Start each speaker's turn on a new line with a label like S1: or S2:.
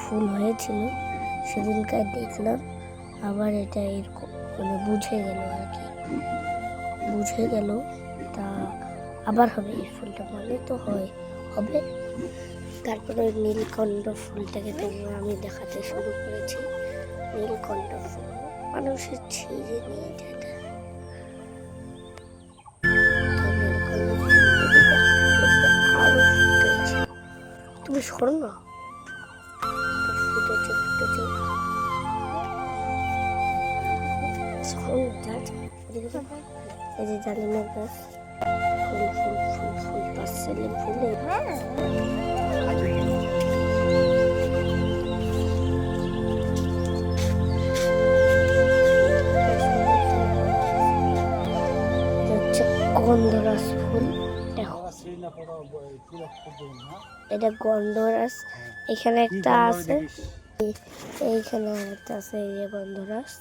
S1: ফুল হয়েছিল, সেদিনকার দেখলাম। আবার এটা এরকম মানে বুঝে গেল আর কি, বুঝে গেল। তা আবার হবে এই ফুলটা, মানে তো হবে। তারপরে ওই নীলকণ্ঠ ফুলটাকে তোমরা আমি দেখাতে শুরু করেছি। নীলকণ্ঠ ফুল মানুষের ছিঁড়ে নিয়ে যায়। আরো ফুটেছে, তুমি সরো না, ফুটেছে সরো না। এই যে ডালিমের গাছ, ফুল ফুল ফুল ফুল পাঁচশালি ফুলে। গন্ধরাজ ফুল, দেখো এটা গন্ধরাজ। এখানে একটা আছে, এইখানে একটা আছে, এই যে গন্ধরাজ।